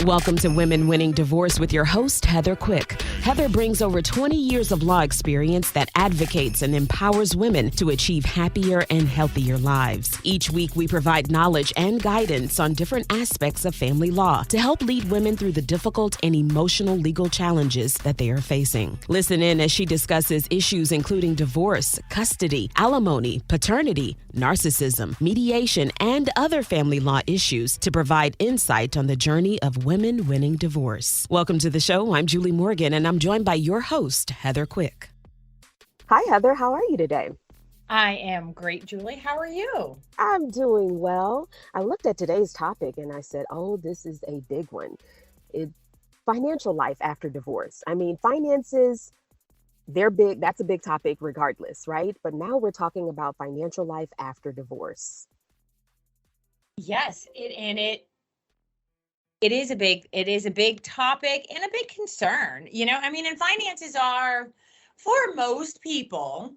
Welcome to Women Winning Divorce with your host, Heather Quick. Heather brings over 20 years of law experience that advocates and empowers women to achieve happier and healthier lives. Each week, we provide knowledge and guidance on different aspects of family law to help lead women through the difficult and emotional legal challenges that they are facing. Listen in as she discusses issues including divorce, custody, alimony, paternity, narcissism, mediation, and other family law issues to provide insight on the journey of women winning divorce. Welcome to the show. I'm Julie Morgan, and I'm joined by your host, Heather Quick. Hi, Heather. How are you today? I am great, Julie. How are you? I'm doing well. I looked at today's topic and I said, oh, this is a big one. Financial life after divorce. I mean, finances, they're big. That's a big topic regardless, right? But now we're talking about financial life after divorce. Yes, it is a big topic and a big concern. And finances are, for most people,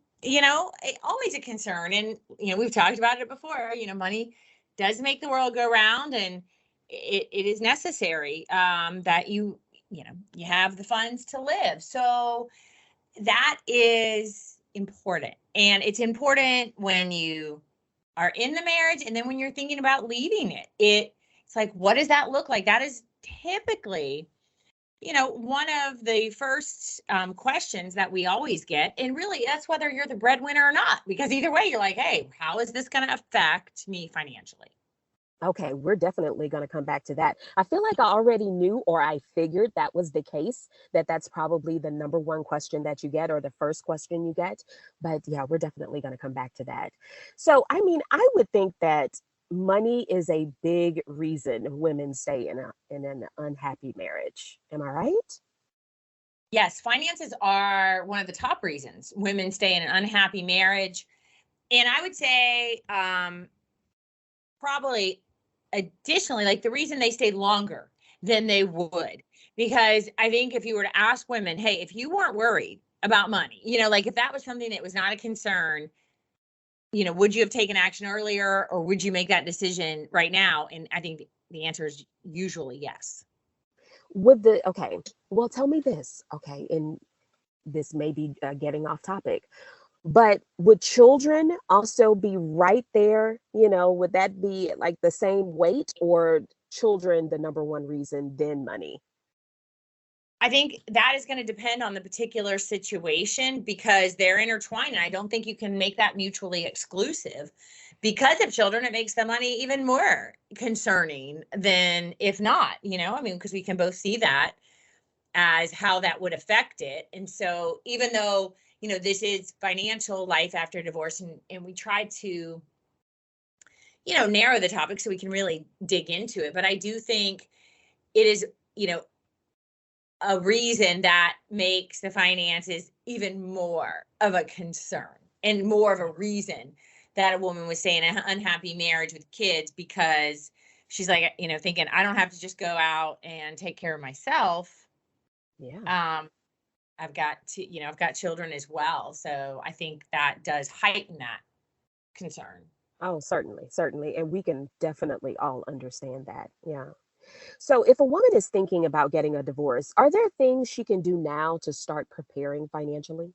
always a concern. And, we've talked about it before, money does make the world go round, and it is necessary that you have the funds to live. So that is important. And it's important when you are in the marriage, and then when you're thinking about leaving it, it's like, what does that look like? That is typically, one of the first questions that we always get. And really, that's whether you're the breadwinner or not, because either way, you're like, hey, how is this going to affect me financially? Okay, we're definitely going to come back to that. I feel like I already knew, or I figured that was the case, that's probably the number one question that you get, or the first question you get. But yeah, we're definitely going to come back to that. So, I mean, I would think that money is a big reason women stay in an unhappy marriage. Am I right? Yes, finances are one of the top reasons women stay in an unhappy marriage. And I would say probably additionally, like, the reason they stay longer than they would, because I think if you were to ask women, hey, if you weren't worried about money, like if that was something that was not a concern, would you have taken action earlier, or would you make that decision right now? And I think the answer is usually yes. Okay, well, tell me this. Okay, and this may be getting off topic, but would children also be right there? Would that be like the same weight, or children the number one reason, then money? I think that is going to depend on the particular situation, because they're intertwined. And I don't think you can make that mutually exclusive. Because of children, it makes the money even more concerning than if not, because we can both see that as how that would affect it. And so even though, this is financial life after divorce, and we try to, narrow the topic so we can really dig into it. But I do think it is, a reason that makes the finances even more of a concern, and more of a reason that a woman would stay in an unhappy marriage with kids, because she's like, thinking, I don't have to just go out and take care of myself. Yeah. I've got children as well. So I think that does heighten that concern. Oh, certainly. And we can definitely all understand that. Yeah. So if a woman is thinking about getting a divorce, are there things she can do now to start preparing financially?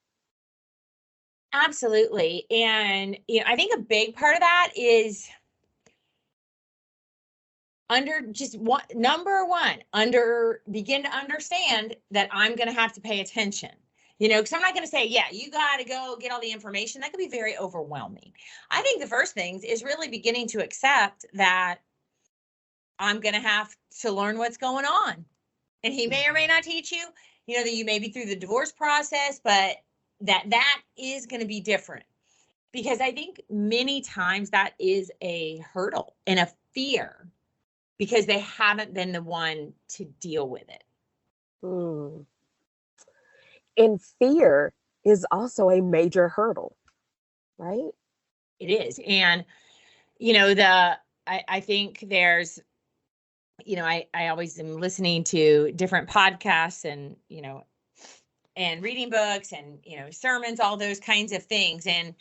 Absolutely. And, I think a big part of that is begin to understand that I'm going to have to pay attention, because I'm not going to say, yeah, you got to go get all the information. That could be very overwhelming. I think the first things is really beginning to accept that I'm going to have to learn what's going on. And he may or may not teach you, that you may be through the divorce process, but that is going to be different. Because I think many times that is a hurdle and a fear, because they haven't been the one to deal with it. Hmm. And fear is also a major hurdle, right? It is. And, I think there's, I always am listening to different podcasts, and, and reading books, and, sermons, all those kinds of things. And,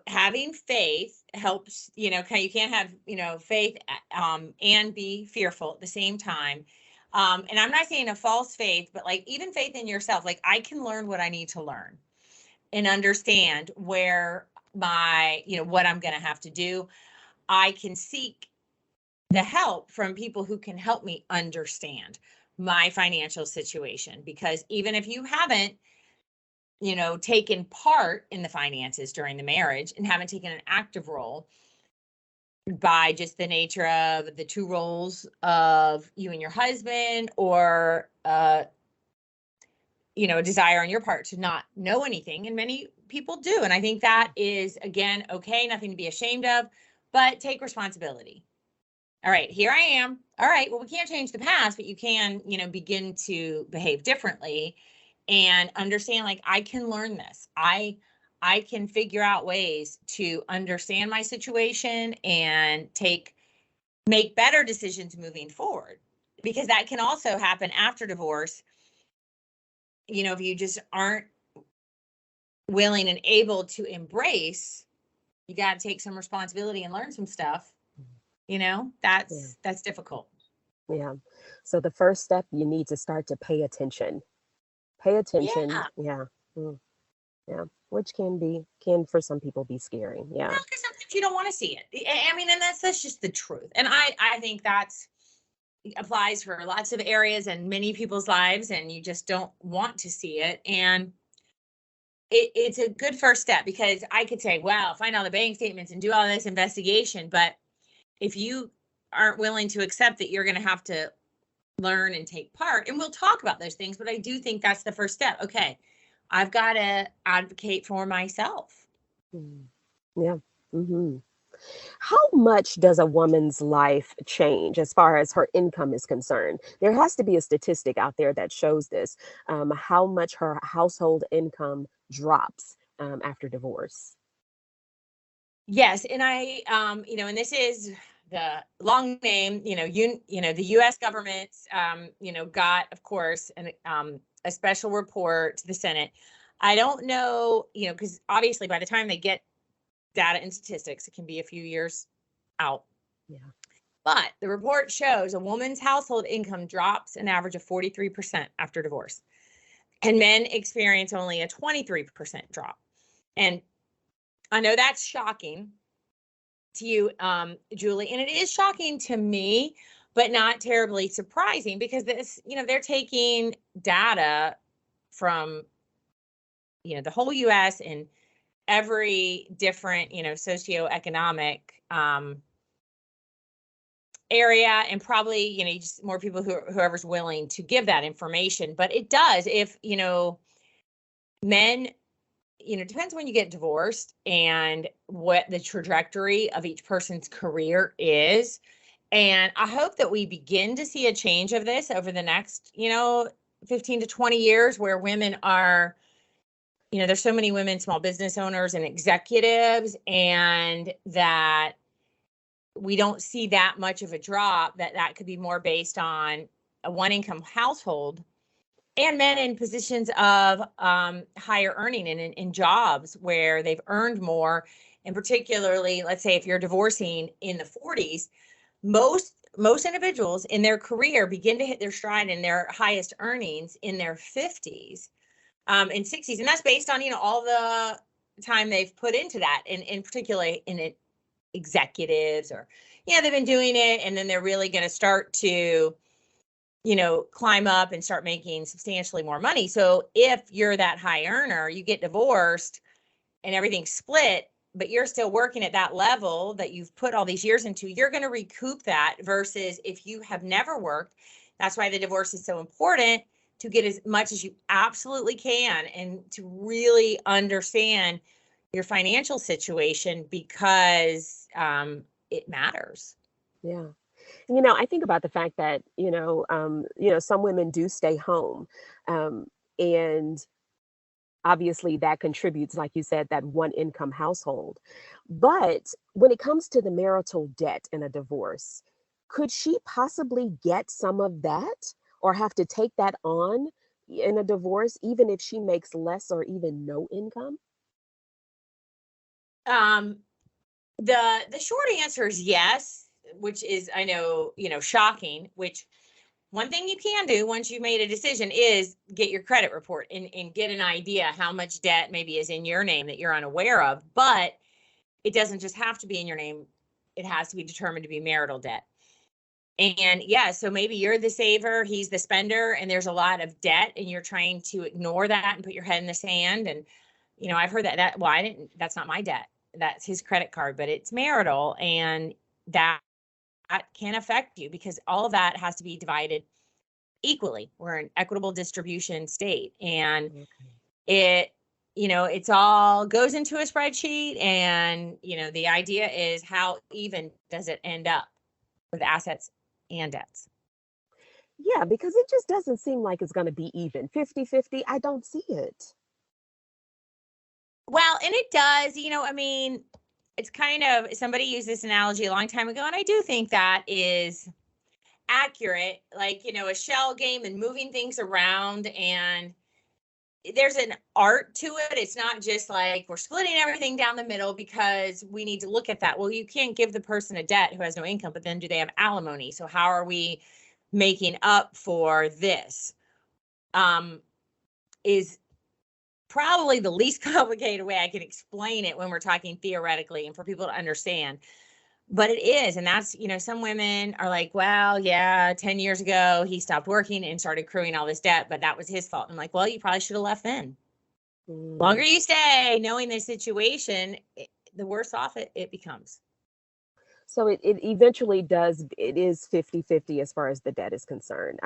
having faith helps, you can't have, faith and be fearful at the same time. And I'm not saying a false faith, but like even faith in yourself, like I can learn what I need to learn and understand where what I'm going to have to do. I can seek the help from people who can help me understand my financial situation, because even if you haven't, taken part in the finances during the marriage and haven't taken an active role, by just the nature of the two roles of you and your husband, or a desire on your part to not know anything, and many people do, and I think that is, again, okay, nothing to be ashamed of, but take responsibility. All right, here I am. All right, well, we can't change the past, but you can, begin to behave differently and understand, like, I can learn this. I can figure out ways to understand my situation and make better decisions moving forward, because that can also happen after divorce. If you just aren't willing and able to embrace, you got to take some responsibility and learn some stuff. That's difficult. Yeah. So the first step, you need to start to pay attention. Pay attention. Yeah. Yeah. Mm, yeah. Which can for some people be scary. Yeah. Because sometimes you don't want to see it. I mean, and that's just the truth. And I think that's applies for lots of areas and many people's lives, and you just don't want to see it. And it's a good first step, because I could say, wow, find all the bank statements and do all this investigation. But if you aren't willing to accept that you're going to have to learn and take part, and we'll talk about those things, but I do think that's the first step. Okay, I've got to advocate for myself. Yeah. Mm-hmm. How much does a woman's life change as far as her income is concerned? There has to be a statistic out there that shows this, how much her household income drops after divorce. Yes, and and this is the long name. The U.S. government, got, of course, a special report to the Senate. I don't know, because obviously by the time they get data and statistics, it can be a few years out. Yeah. But the report shows a woman's household income drops an average of 43% after divorce, and men experience only a 23% drop. And I know that's shocking to you, Julie, and it is shocking to me, but not terribly surprising, because this, they're taking data from, the whole U.S. and every different, socioeconomic area, and probably, just more people whoever's willing to give that information. But it does, if, men, depends when you get divorced and what the trajectory of each person's career is. And I hope that we begin to see a change of this over the next, 15 to 20 years, where women are, there's so many women, small business owners and executives, and that we don't see that much of a drop, that could be more based on a one income household, and men in positions of higher earning and in jobs where they've earned more. And particularly, let's say if you're divorcing in the 40s, most individuals in their career begin to hit their stride in their highest earnings in their 50s and 60s. And that's based on, all the time they've put into that, and in particular in it, executives, or, they've been doing it, and then they're really going to start to, climb up and start making substantially more money. So if you're that high earner, you get divorced and everything's split, but you're still working at that level that you've put all these years into, you're going to recoup that, versus if you have never worked. That's why the divorce is so important, to get as much as you absolutely can and to really understand your financial situation, because it matters. Yeah. I think about the fact that, some women do stay home. And obviously that contributes, like you said, that one income household. But when it comes to the marital debt in a divorce, could she possibly get some of that, or have to take that on in a divorce, even if she makes less or even no income? The short answer is yes, which is, I know, shocking, which one thing you can do once you've made a decision is get your credit report and get an idea how much debt maybe is in your name that you're unaware of. But it doesn't just have to be in your name. It has to be determined to be marital debt. And yeah, so maybe you're the saver, he's the spender, and there's a lot of debt, and you're trying to ignore that and put your head in the sand. And, I've heard that's not my debt. That's his credit card, but it's marital. And that can affect you because all of that has to be divided equally. We're an equitable distribution state. And it's all goes into a spreadsheet. And, the idea is how even does it end up with assets and debts? Yeah, because it just doesn't seem like it's going to be even 50-50. I don't see it. Well, and it does, it's kind of, somebody used this analogy a long time ago, and I do think that is accurate. Like, a shell game and moving things around, and there's an art to it. It's not just like we're splitting everything down the middle because we need to look at that. Well, you can't give the person a debt who has no income, but then do they have alimony? So how are we making up for this? Is probably the least complicated way I can explain it when we're talking theoretically and for people to understand. But it is. And that's, some women are like, well, yeah, 10 years ago, he stopped working and started accruing all this debt, but that was his fault. I'm like, well, you probably should have left then. Longer you stay, knowing the situation, the worse off it becomes. So it eventually does, it is 50-50 as far as the debt is concerned.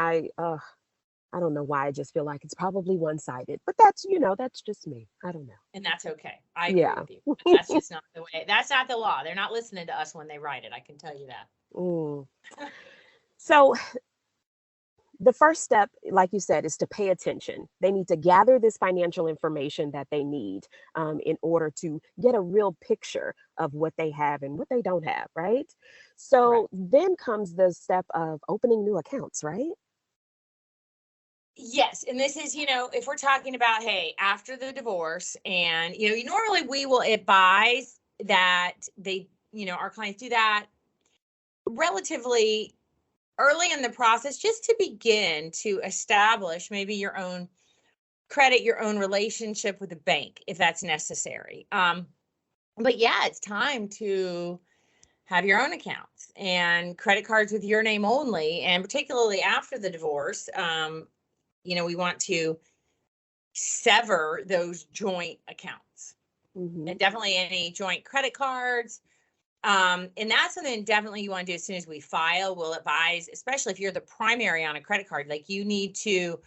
I don't know why. I just feel like it's probably one-sided, but that's just me. I don't know. And that's okay. I agree with you. That's just not the way. That's not the law. They're not listening to us when they write it. I can tell you that. So the first step, like you said, is to pay attention. They need to gather this financial information that they need in order to get a real picture of what they have and what they don't have, right? So then comes the step of opening new accounts, right? Yes. And this is, if we're talking about, hey, after the divorce and, normally we will advise that our clients do that relatively early in the process, just to begin to establish maybe your own credit, your own relationship with the bank, if that's necessary. But yeah, it's time to have your own accounts and credit cards with your name only. And particularly after the divorce, we want to sever those joint accounts and definitely any joint credit cards. And that's something definitely you want to do as soon as we file. We'll advise, especially if you're the primary on a credit card, like you need to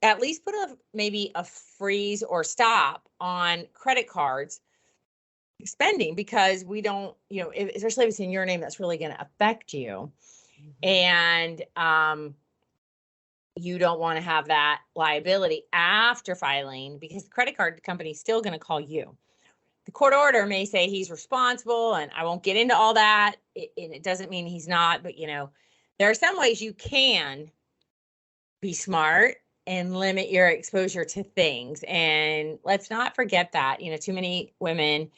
at least put maybe a freeze or stop on credit cards spending, because we don't, especially if it's in your name, that's really going to affect you. And, you don't want to have that liability after filing, because the credit card company is still going to call you. The court order may say he's responsible, and I won't get into all that. And it doesn't mean he's not, but there are some ways you can be smart and limit your exposure to things. And let's not forget that, too many women,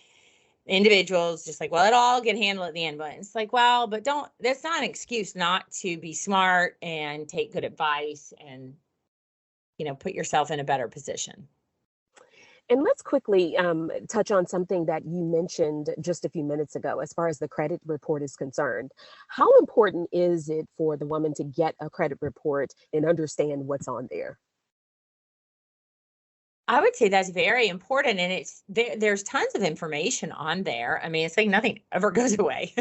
individuals, just like, well, it'll all get handled at the end. But it's like, well, but that's not an excuse not to be smart and take good advice and, put yourself in a better position. And let's quickly touch on something that you mentioned just a few minutes ago, as far as the credit report is concerned. How important is it for the woman to get a credit report and understand what's on there? I would say that's very important, and there's tons of information on there. I mean, it's like nothing ever goes away.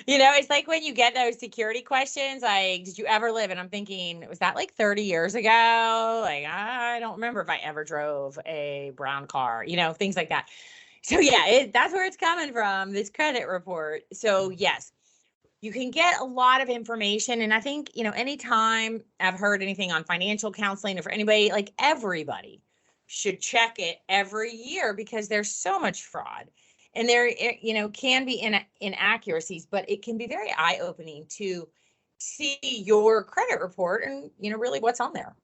It's like when you get those security questions, like, did you ever live? And I'm thinking, was that like 30 years ago? Like, I don't remember if I ever drove a brown car, things like that. So yeah, that's where it's coming from, this credit report. So yes, you can get a lot of information. And I think, anytime I've heard anything on financial counseling, or for anybody, like everybody should check it every year, because there's so much fraud, and there, can be inaccuracies, but it can be very eye-opening to see your credit report and, really what's on there.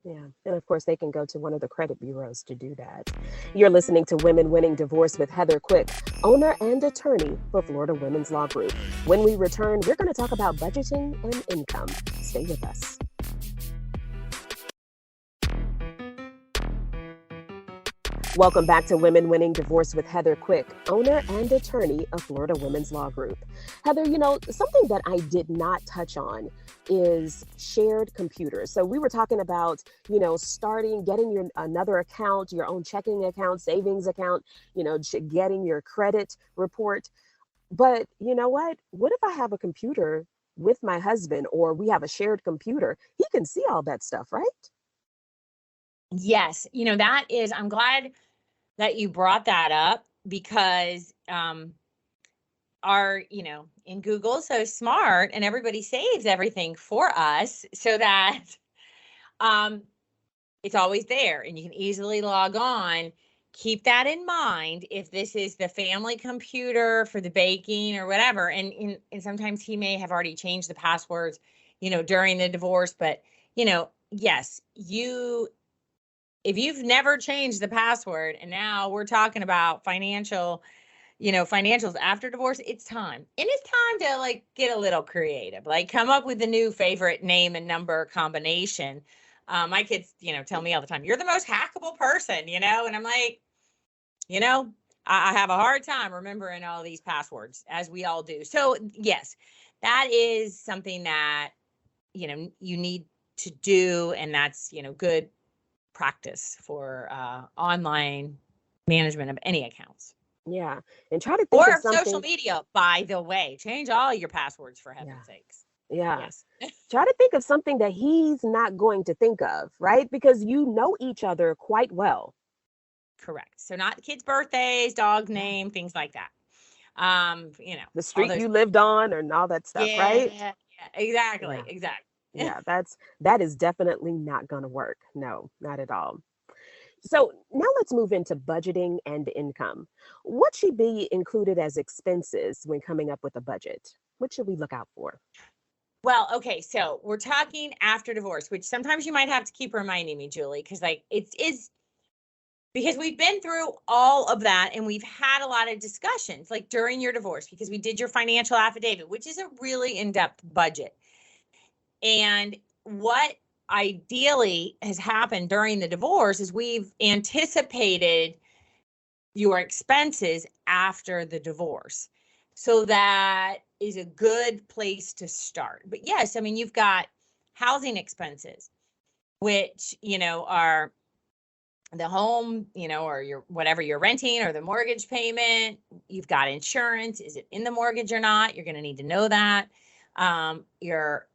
Yeah. And of course, they can go to one of the credit bureaus to do that. You're listening to Women Winning Divorce with Heather Quick, owner and attorney for Florida Women's Law Group. When we return, we're going to talk about budgeting and income. Stay with us. Welcome back to Women Winning Divorce with Heather Quick, owner and attorney of Florida Women's Law Group. Heather, something that I did not touch on is shared computers. So we were talking about, getting your another account, your own checking account, savings account, getting your credit report. But you know what? What if I have a computer with my husband, or we have a shared computer? He can see all that stuff, right? Yes. I'm glad that you brought that up because in Google so smart and everybody saves everything for us so that it's always there and you can easily log on. Keep that in mind if this is the family computer for the baking or whatever. And sometimes he may have already changed the passwords, during the divorce. But, yes, if you've never changed the password and now we're talking about financials after divorce, it's time. And it's time to get a little creative, come up with a new favorite name and number combination. My kids, tell me all the time, you're the most hackable person, and I'm like, I have a hard time remembering all these passwords, as we all do. So yes, that is something that, you need to do. And that's, good practice for online management of any accounts. Yeah. And try to think or of something. Social media, by the way, change all your passwords for heaven's sakes. Yeah. Yes. Try to think of something that he's not going to think of, right? Because you know each other quite well. Correct. So not kids' birthdays, dog name, things like that. The street you lived on and all that stuff, right? Yeah, exactly. Yeah, that is definitely not going to work. No, not at all. So now let's move into budgeting and income. What should be included as expenses when coming up with a budget? What should we look out for? Well, okay, so we're talking after divorce, which sometimes you might have to keep reminding me, Julie, because it's because we've been through all of that and we've had a lot of discussions during your divorce, because we did your financial affidavit, which is a really in-depth budget. And what ideally has happened during the divorce is we've anticipated your expenses after the divorce. So that is a good place to start. But yes, I mean, you've got housing expenses, which, are the home, or your whatever you're renting, or the mortgage payment. You've got insurance. Is it in the mortgage or not? You're going to need to know that. Your,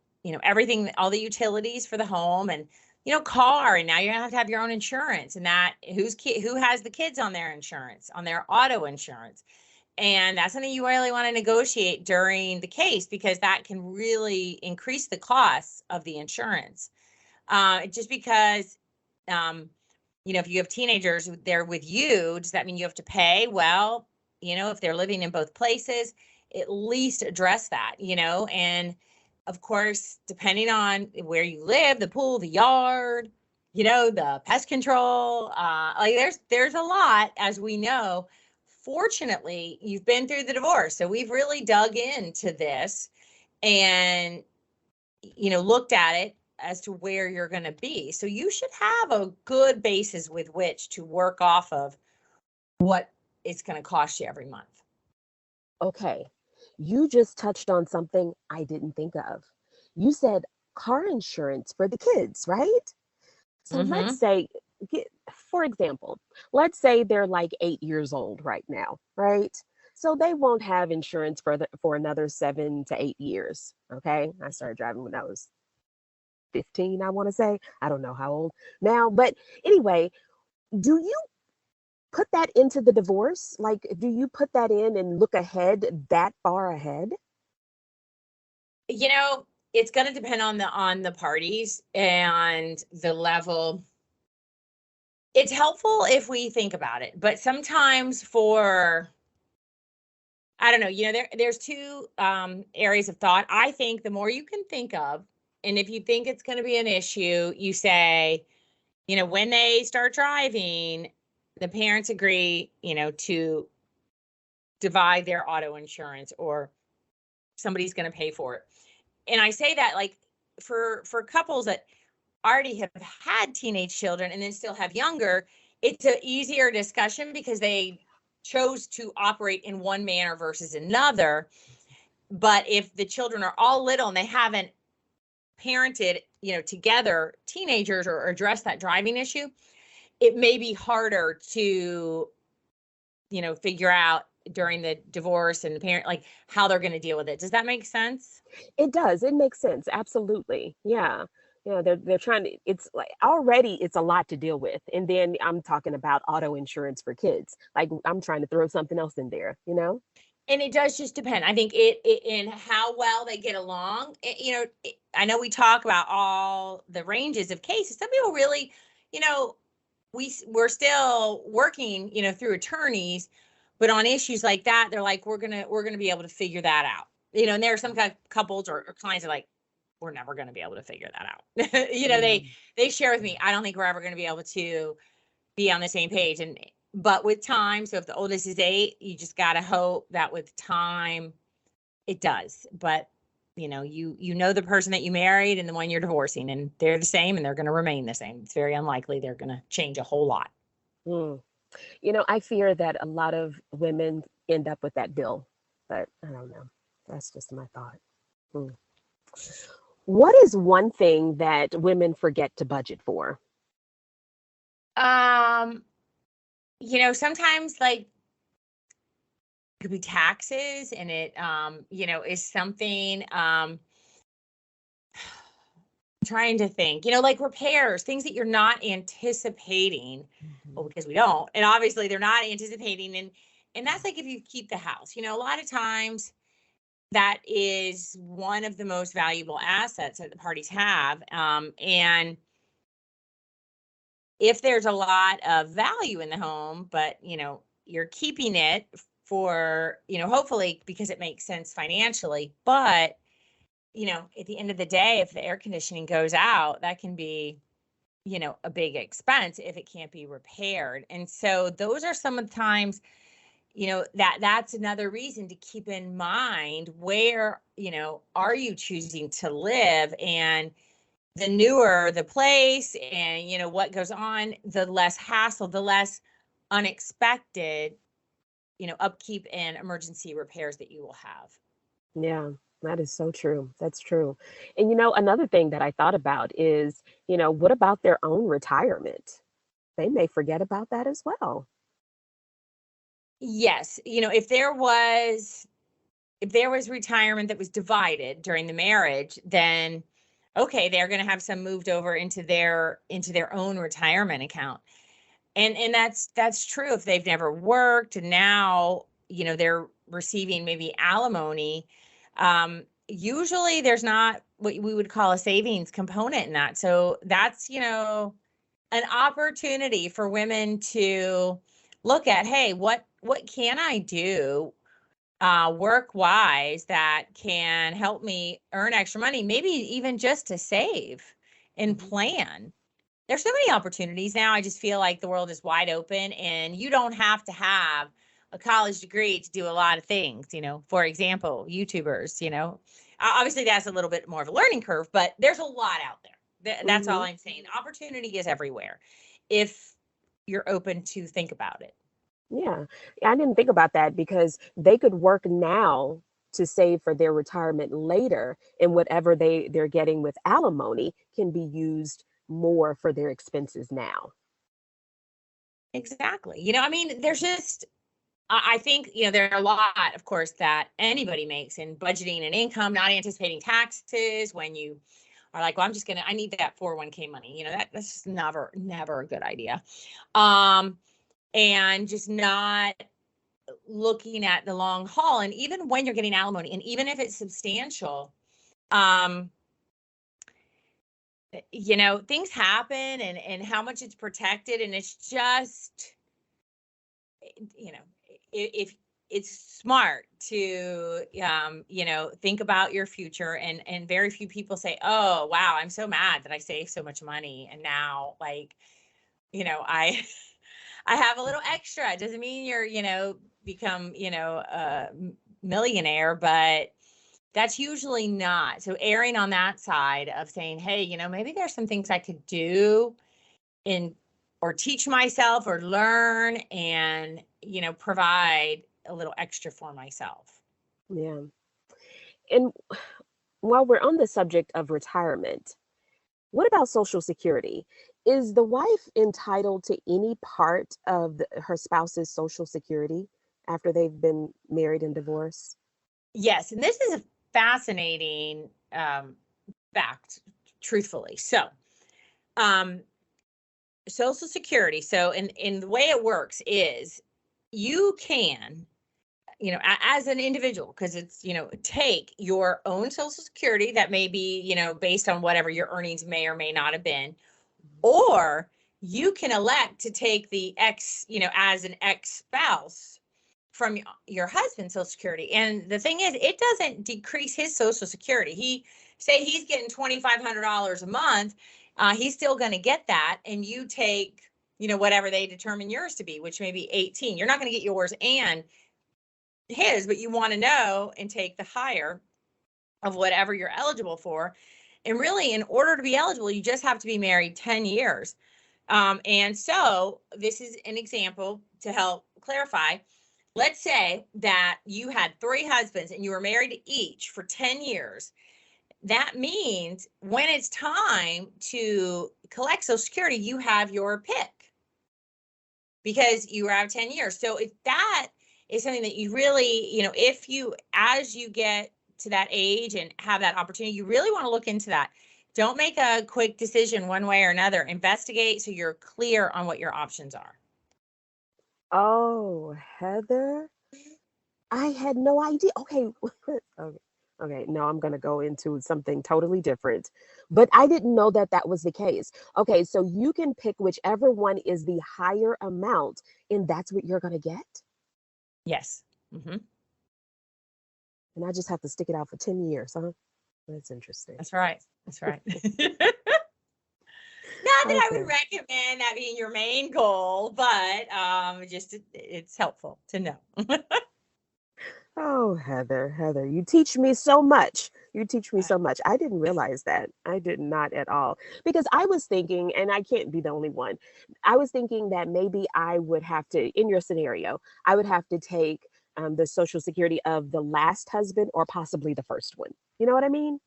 everything, all the utilities for the home, and car, and now you're gonna have to have your own insurance, and that who has the kids on their insurance, on their auto insurance. And that's something you really want to negotiate during the case, because that can really increase the costs of the insurance. Just because, if you have teenagers there with you, does that mean you have to pay? Well, if they're living in both places, at least address that, and of course, depending on where you live, the pool, the yard, the pest control, there's a lot, as we know. Fortunately, you've been through the divorce, so we've really dug into this and, looked at it as to where you're going to be. So you should have a good basis with which to work off of what it's going to cost you every month. Okay. You just touched on something I didn't think of. You said car insurance for the kids, right? So let's say, for example, let's say they're 8 years old right now, right? So they won't have insurance for another 7 to 8 years. Okay. I started driving when I was 15, I want to say. I don't know how old now, but anyway, do you put that into the divorce? Do you put that in and look ahead, that far ahead? It's going to depend on the parties and the level. It's helpful if we think about it, but sometimes I don't know, there's two areas of thought. I think the more you can think of, and if you think it's going to be an issue, you say, when they start driving, the parents agree, to divide their auto insurance, or somebody's going to pay for it. And I say that, like, for couples that already have had teenage children and then still have younger, it's an easier discussion because they chose to operate in one manner versus another. But if the children are all little and they haven't parented, together, teenagers, or address that driving issue, it may be harder to, figure out during the divorce and the parent, like, how they're going to deal with it. Does that make sense? It does. It makes sense. Absolutely. Yeah. They're trying to, it's like already it's a lot to deal with. And then I'm talking about auto insurance for kids. Like I'm trying to throw something else in there, you know? And it does just depend. I think it in how well they get along. I know we talk about all the ranges of cases. Some people really, you know, we're still working, through attorneys, but on issues like that, they're like, we're gonna be able to figure that out. And there are some couples or clients that are like, we're never gonna be able to figure that out. Mm. They share with me, I don't think we're ever gonna be able to be on the same page. But with time, so if the oldest is 8, you just gotta hope that with time it does. But you know the person that you married and the one you're divorcing, and they're the same and they're gonna remain the same. It's very unlikely they're gonna change a whole lot. Mm. I fear that a lot of women end up with that bill, but I don't know. That's just my thought. Mm. What is one thing that women forget to budget for? Um, Sometimes, like, could be taxes, and it is something, trying to think, like repairs, things that you're not anticipating. Well, Mhm. because we don't, and obviously they're not anticipating. And that's like if you keep the house, a lot of times that is one of the most valuable assets that the parties have. And if there's a lot of value in the home, but you're keeping it for, hopefully because it makes sense financially. But at the end of the day, if the air conditioning goes out, that can be, a big expense if it can't be repaired. And so those are some of the times, that's another reason to keep in mind where, are you choosing to live. And the newer the place and, what goes on, the less hassle, the less unexpected, upkeep and emergency repairs that you will have. Yeah, that is so true. That's true. And another thing that I thought about is, what about their own retirement? They may forget about that as well. Yes, if there was retirement that was divided during the marriage, then okay, they're going to have some moved over into their own retirement account. And that's true if they've never worked and now, they're receiving maybe alimony. Usually there's not what we would call a savings component in that. So that's, an opportunity for women to look at, hey, what can I do work wise that can help me earn extra money, maybe even just to save and Mhm. plan. There's so many opportunities now. I just feel like the world is wide open and you don't have to have a college degree to do a lot of things. For example, YouTubers, obviously that's a little bit more of a learning curve, but there's a lot out there. That's all Mhm. I'm saying. Opportunity is everywhere if you're open to think about it. Yeah. I didn't think about that because they could work now to save for their retirement later, and whatever they're getting with alimony can be used more for their expenses now. Exactly. I mean, there's just, I think, there are a lot, of course, that anybody makes in budgeting and income, not anticipating taxes when you are like, well, I need that 401k money. That's just never a good idea. Um, and just not looking at the long haul. And even when you're getting alimony, and even if it's substantial, um, things happen and how much it's protected. And it's just, you know, if it's smart to, think about your future. And very few people say, oh, wow, I'm so mad that I saved so much money. And now I, I have a little extra. It doesn't mean you're, become, a millionaire, but that's usually not. So erring on that side of saying, hey, maybe there's some things I could do or teach myself or learn and, provide a little extra for myself. Yeah. And while we're on the subject of retirement, what about Social Security? Is the wife entitled to any part of her spouse's Social Security after they've been married and divorced? Yes. And this is a fascinating fact, truthfully. So, Social Security. So, in the way it works is you can, as an individual, because it's, take your own Social Security that may be, based on whatever your earnings may or may not have been, or you can elect to take the as an ex-spouse from your husband's Social Security. And the thing is, it doesn't decrease his Social Security. He's getting $2,500 a month. He's still going to get that. And you take, whatever they determine yours to be, which may be 18. You're not going to get yours and his, but you want to know and take the higher of whatever you're eligible for. And really, in order to be eligible, you just have to be married 10 years. And so this is an example to help clarify. Let's say that you had 3 husbands and you were married to each for 10 years. That means when it's time to collect Social Security, you have your pick because you were out 10 years. So if that is something that you really, as you get to that age and have that opportunity, you really want to look into that. Don't make a quick decision one way or another. Investigate so you're clear on what your options are. Oh, Heather, I had no idea. Okay. Okay. No, I'm going to go into something totally different. But I didn't know that that was the case. Okay. So you can pick whichever one is the higher amount, and that's what you're going to get. Yes. Mm-hmm. And I just have to stick it out for 10 years, huh? That's interesting. That's right. Not that I would recommend that being your main goal, but just it's helpful to know. Oh, Heather, you teach me so much. So much. I didn't realize that. I did not at all. Because I was thinking, and I can't be the only one, I was thinking that maybe I would have to, in your scenario, I would have to take the Social Security of the last husband or possibly the first one. You know what I mean?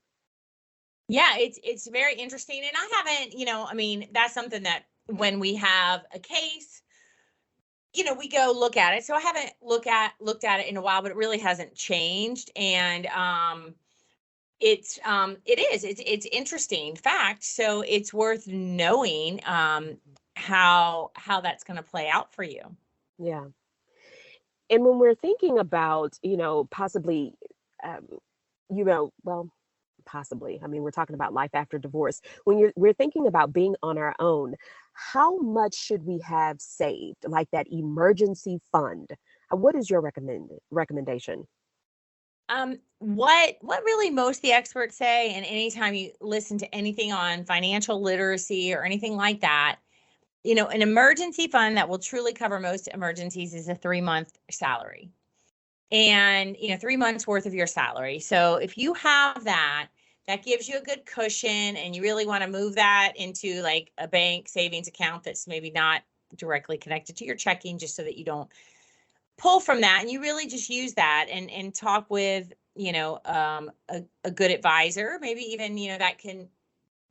Yeah, it's very interesting. And I haven't, that's something that when we have a case, we go look at it. So I haven't looked at it in a while, but it really hasn't changed. And it's interesting fact. So it's worth knowing how that's going to play out for you. Yeah. And when we're thinking about, possibly, well, possibly. I mean, we're talking about life after divorce. We're thinking about being on our own, how much should we have saved, like that emergency fund? What is your recommendation? What really most of the experts say, and anytime you listen to anything on financial literacy or anything like that, an emergency fund that will truly cover most emergencies is a 3-month salary. And 3 months worth of your salary. So if you have that gives you a good cushion, and you really want to move that into like a bank savings account that's maybe not directly connected to your checking, just so that you don't pull from that. And you really just use that and talk with, a good advisor, maybe even, that can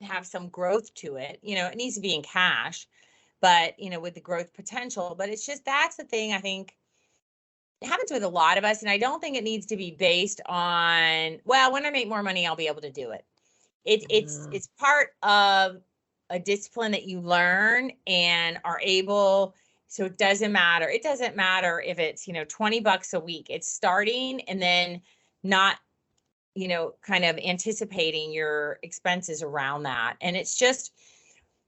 have some growth to it. It needs to be in cash, but, with the growth potential. But it's just, that's the thing I think it happens with a lot of us. And I don't think it needs to be based on, well, when I make more money, I'll be able to do it. It's part of a discipline that you learn and are able. So it doesn't matter. It doesn't matter if it's, $20 a week. It's starting and then not, kind of anticipating your expenses around that. And it's just,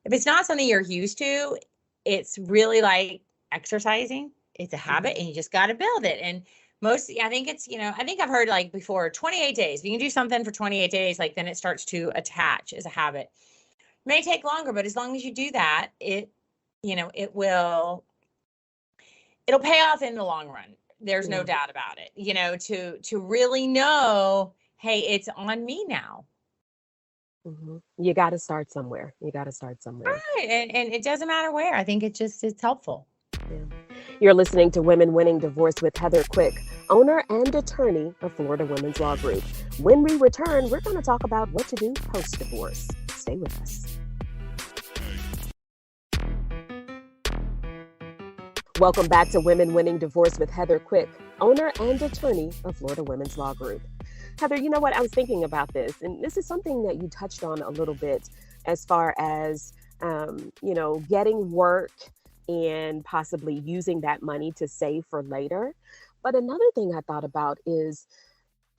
if it's not something you're used to, it's really like exercising. It's a habit and you just got to build it. And I think it's, I think I've heard like before 28 days. If you can do something for 28 days, like then it starts to attach as a habit. It may take longer, but as long as you do that, it will, it'll pay off in the long run. There's no Yeah. doubt about it, to really know, hey, it's on me now. You got to start somewhere. You got to start somewhere. Right. And it doesn't matter where. I think it's helpful. Yeah. You're listening to Women Winning Divorce with Heather Quick, owner and attorney of Florida Women's Law Group. When we return, we're going to talk about what to do post-divorce. Stay with us. Welcome back to Women Winning Divorce with Heather Quick, owner and attorney of Florida Women's Law Group. Heather, you know what? I was thinking about this, and this is something that you touched on a little bit as far as, getting work and possibly using that money to save for later. But another thing I thought about is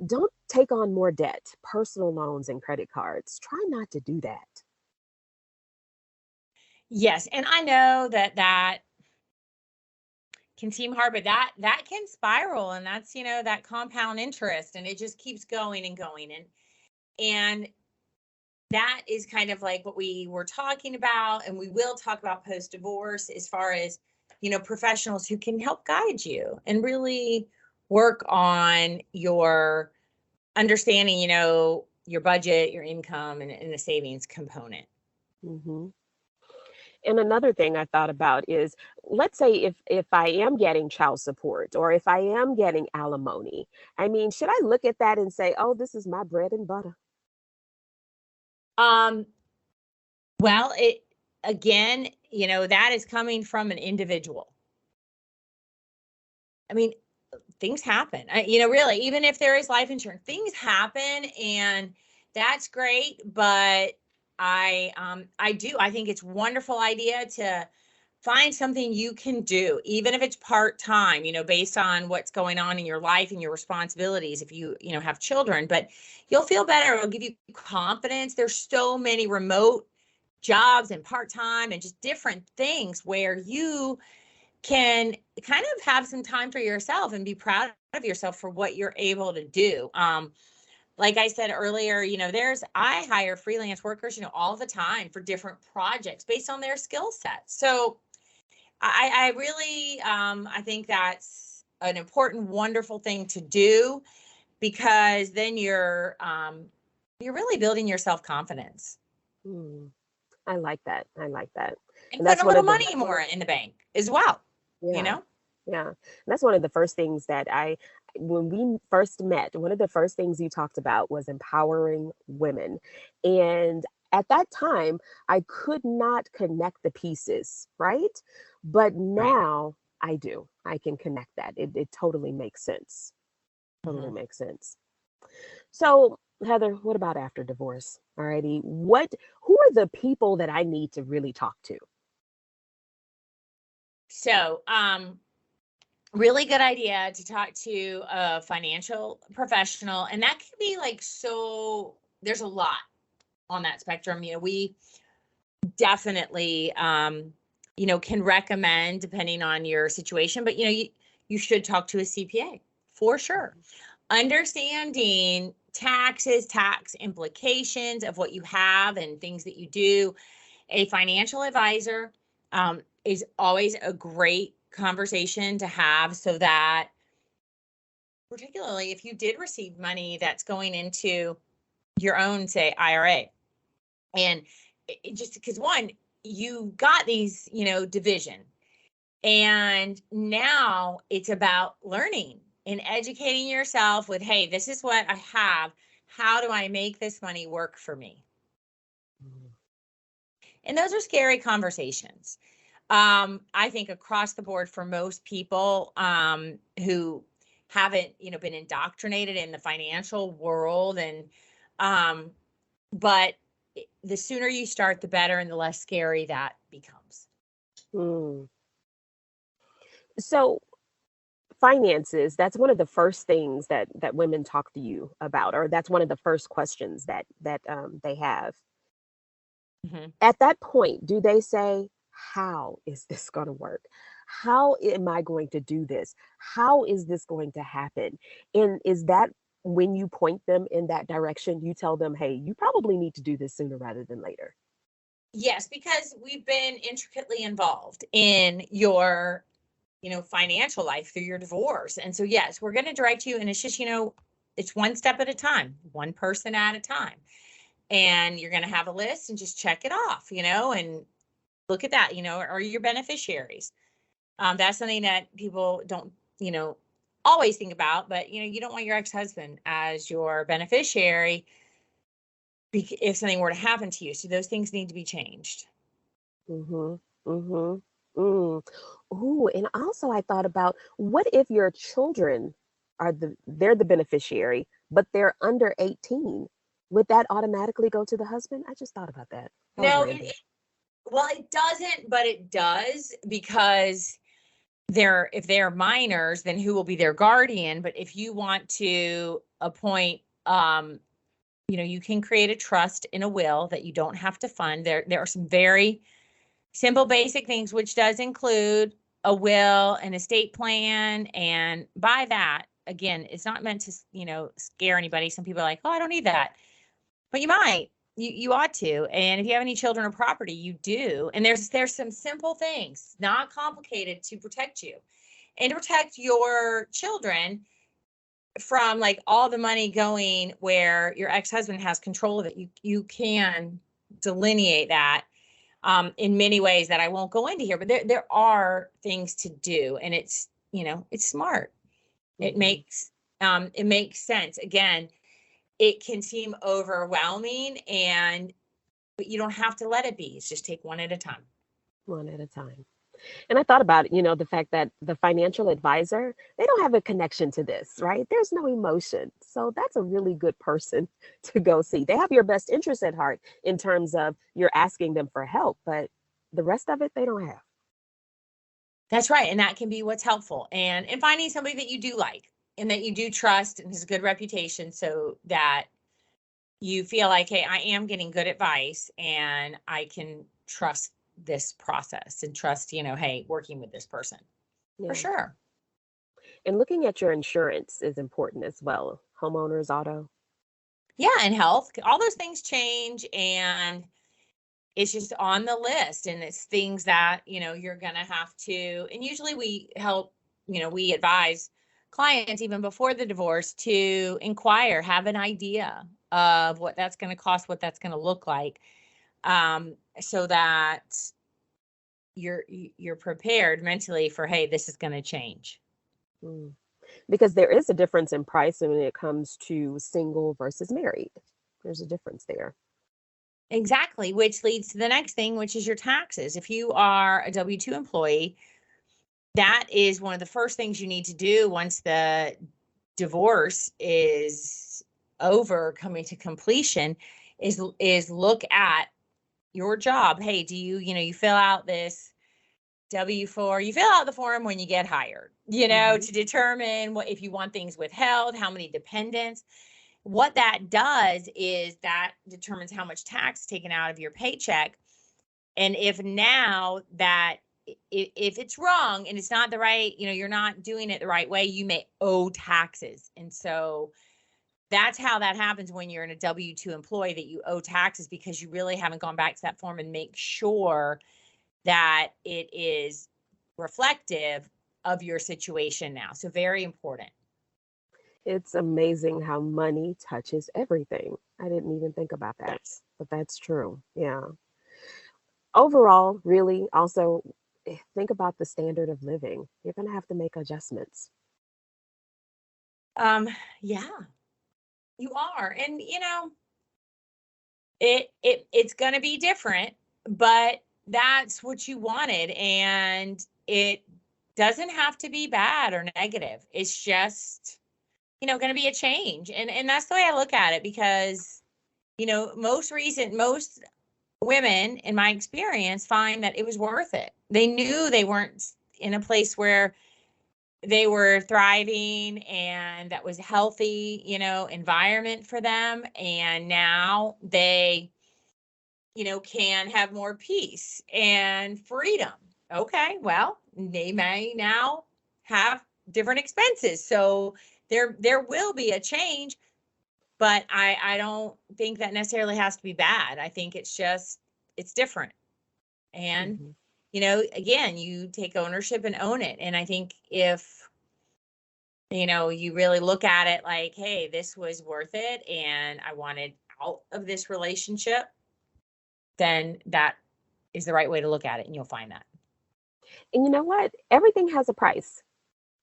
don't take on more debt, personal loans and credit cards. Try not to do that. Yes. And I know that can seem hard, but that can spiral, and that's, that compound interest, and it just keeps going and going. And that is kind of like what we were talking about, and we will talk about post-divorce as far as, professionals who can help guide you and really work on your understanding, your budget, your income, and the savings component. hmm And another thing I thought about is, let's say if I am getting child support or if I am getting alimony, I mean, should I look at that and say, "Oh, this is my bread and butter"? Um, well, it again, that is coming from an individual. I mean, things happen. Really, even if there is life insurance, things happen, and that's great. But I think it's a wonderful idea to find something you can do, even if it's part-time, based on what's going on in your life and your responsibilities. If you have children, but you'll feel better. It'll give you confidence. There's so many remote jobs and part-time and just different things where you can kind of have some time for yourself and be proud of yourself for what you're able to do. Like I said earlier, I hire freelance workers, all the time for different projects based on their skill sets. So I really, I think that's an important, wonderful thing to do, because then you're really building your self-confidence Hmm. I like that. I like that. and And putting that's a one little of the money more in the bank as well, you yeah. know? Yeah. And that's one of the first things that when we first met, one of the first things you talked about was empowering women. And at that time, I could not connect the pieces, right? But Right. now I do. I can connect that. It totally makes sense. Totally Mhm. makes sense. So, Heather, what about after divorce? Alrighty. Who are the people that I need to really talk to? So, really good idea to talk to a financial professional. And that can be like, there's a lot on that spectrum. We definitely, can recommend depending on your situation, but you should talk to a CPA for sure. Understanding taxes, tax implications of what you have and things that you do. A financial advisor is always a great conversation to have, so that, particularly if you did receive money that's going into your own, say, IRA, and just because, one, you got these, division, and now it's about learning and educating yourself with, hey, this is what I have. How do I make this money work for me? And those are scary conversations. I think across the board for most people who haven't, been indoctrinated in the financial world, and um, but the sooner you start, the better, and the less scary that becomes. Mm. So, finances, that's one of the first things that women talk to you about, or that's one of the first questions that they have. Mhm. At that point, do they say, "How is this going to work? How am I going to do this? How is this going to happen? And is that when you point them in that direction, you tell them, hey, you probably need to do this sooner rather than later? Yes, because we've been intricately involved in your, financial life through your divorce. And so, yes, we're going to direct you. And it's just, it's one step at a time, one person at a time. And you're going to have a list and just check it off, and look at that, are your beneficiaries. That's something that people don't, always think about, but, you don't want your ex-husband as your beneficiary if something were to happen to you. So those things need to be changed. Mhm. Mhm. Mm. Ooh, and also I thought about, what if your children they're the beneficiary, but they're under 18? Would that automatically go to the husband? I just thought about that. That was No, random. well, it doesn't, but it does, because if they're minors, then who will be their guardian? But if you want to appoint, you can create a trust in a will that you don't have to fund. There are some very simple, basic things, which does include a will, an estate plan. And by that, again, it's not meant to, scare anybody. Some people are like, oh, I don't need that. But you might. You ought to. And if you have any children or property, you do. And there's some simple things, not complicated, to protect you and to protect your children from like all the money going where your ex-husband has control of it. You can delineate that in many ways that I won't go into here, but there are things to do, and it's smart. It Mhm. makes sense. Again, it can seem overwhelming, but you don't have to let it be. It's just take one at a time. One at a time. And I thought about it, the fact that the financial advisor, they don't have a connection to this, right? There's no emotion. So that's a really good person to go see. They have your best interest at heart in terms of you're asking them for help, but the rest of it, they don't have. That's right. And that can be what's helpful. And finding somebody that you do like and that you do trust and has a good reputation, so that you feel like, hey, I am getting good advice and I can trust this process and trust, hey, working with this person. For Yeah. sure. And looking at your insurance is important as well. Homeowners, auto. Yeah. And health, all those things change, and it's just on the list, and it's things that, you're going to have to, and usually we help, we advise clients even before the divorce to inquire, have an idea of what that's going to cost, what that's going to look like, so that you're prepared mentally for, hey, this is going to change. Mm. Because there is a difference in price when it comes to single versus married. There's a difference there. Exactly, which leads to the next thing, which is your taxes. If you are a W-2 employee, that is one of the first things you need to do once the divorce is over, coming to completion, is look at your job. Hey, do you fill out this W-4, you fill out the form when you get hired, Hmm. to determine what, if you want things withheld, how many dependents. What that does is that determines how much tax is taken out of your paycheck. And if now that if it's wrong and it's not the right, you're not doing it the right way, you may owe taxes. And so that's how that happens when you're in a W-2 employee, that you owe taxes because you really haven't gone back to that form and make sure that it is reflective of your situation now. So very important. It's amazing how money touches everything. I didn't even think about that, Yes. but that's true. Yeah. Overall, really, also think about the standard of living. You're going to have to make adjustments. Yeah, you are. And it's going to be different, but that's what you wanted, and it doesn't have to be bad or negative. It's just, going to be a change. And that's the way I look at it, because most women in my experience find that it was worth it. They knew they weren't in a place where they were thriving and that was healthy, environment for them, and now they can have more peace and freedom. Okay, well, they may now have different expenses. So there will be a change, but I don't think that necessarily has to be bad. I think it's different. And, again, you take ownership and own it. And I think if, you really look at it like, hey, this was worth it and I wanted out of this relationship, then that is the right way to look at it. And you'll find that. And you know what? Everything has a price.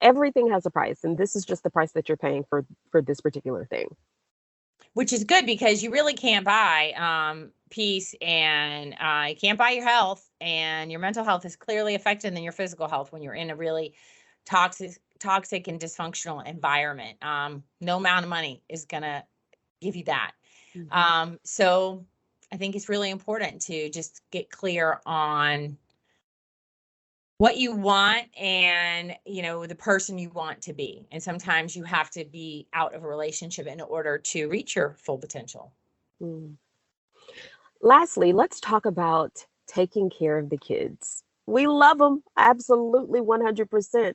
Everything has a price. And this is just the price that you're paying for this particular thing. Which is good because you really can't buy peace, and you can't buy your health, and your mental health is clearly affected than your physical health when you're in a really toxic and dysfunctional environment. No amount of money is going to give you that. So I think it's really important to just get clear on what you want and, the person you want to be. And sometimes you have to be out of a relationship in order to reach your full potential. Lastly, let's talk about taking care of the kids. We love them, absolutely 100%.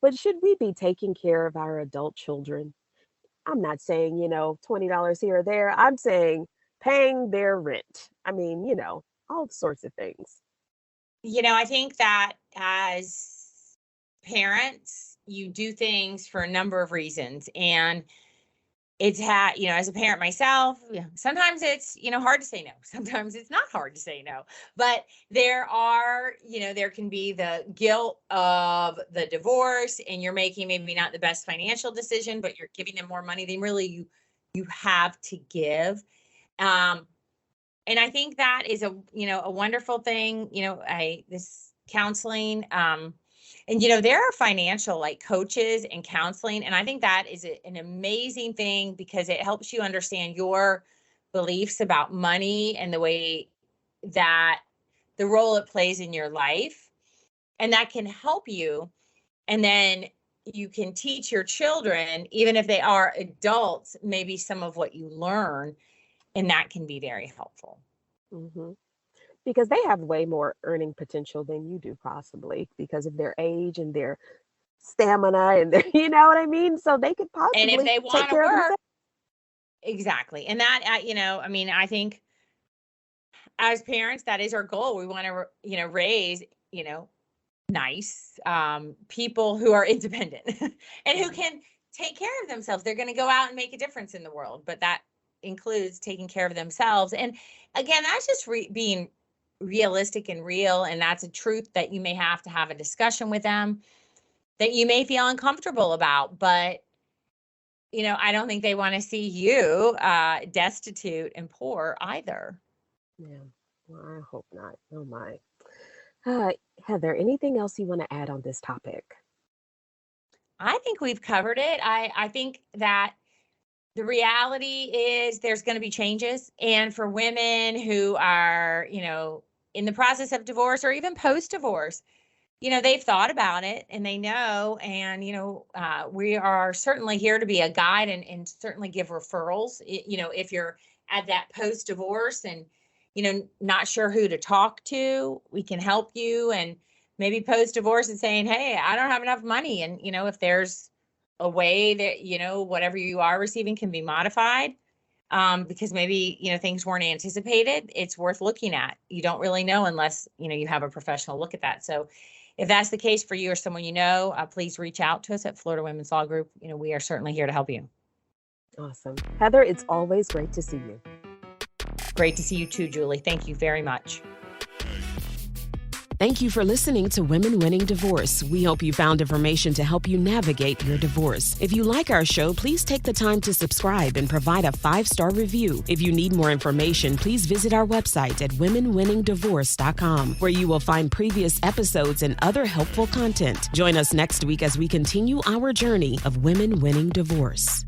But should we be taking care of our adult children? I'm not saying, $20 here or there. I'm saying paying their rent. I mean, all sorts of things. I think that as parents, you do things for a number of reasons. And it's as a parent myself, sometimes it's, hard to say no. Sometimes it's not hard to say no. But there are, there can be the guilt of the divorce, and you're making maybe not the best financial decision, but you're giving them more money than really you have to give. And I think that is a wonderful thing, this counseling, and, there are financial coaches and counseling. And I think that is an amazing thing because it helps you understand your beliefs about money and the way that the role it plays in your life. And that can help you. And then you can teach your children, even if they are adults, maybe some of what you learn. And that can be very helpful. Because they have way more earning potential than you do, possibly because of their age and their stamina and their, you know what I mean? So they could possibly and if they want to care of work, themselves. exactly. And that, I think as parents, that is our goal. We want to, raise, nice people who are independent and who can take care of themselves. They're going to go out and make a difference in the world, but that includes taking care of themselves. And again, that's just being realistic and real. And that's a truth that you may have to have a discussion with them that you may feel uncomfortable about. But, I don't think they want to see you destitute and poor either. Yeah, well, I hope not. Oh my. Heather, anything else you want to add on this topic? I think we've covered it. I think that the reality is there's going to be changes. And for women who are, in the process of divorce or even post-divorce, they've thought about it and they know. And, we are certainly here to be a guide and certainly give referrals. If you're at that post-divorce and, not sure who to talk to, we can help you. And maybe post-divorce and saying, hey, I don't have enough money. And, if there's a way that, whatever you are receiving can be modified because maybe, things weren't anticipated, it's worth looking at. You don't really know unless, you have a professional look at that. So if that's the case for you or someone please reach out to us at Florida Women's Law Group. We are certainly here to help you. Awesome. Heather, it's always great to see you. Great to see you too, Julie. Thank you very much. Thank you for listening to Women Winning Divorce. We hope you found information to help you navigate your divorce. If you like our show, please take the time to subscribe and provide a 5-star review. If you need more information, please visit our website at womenwinningdivorce.com, where you will find previous episodes and other helpful content. Join us next week as we continue our journey of women winning divorce.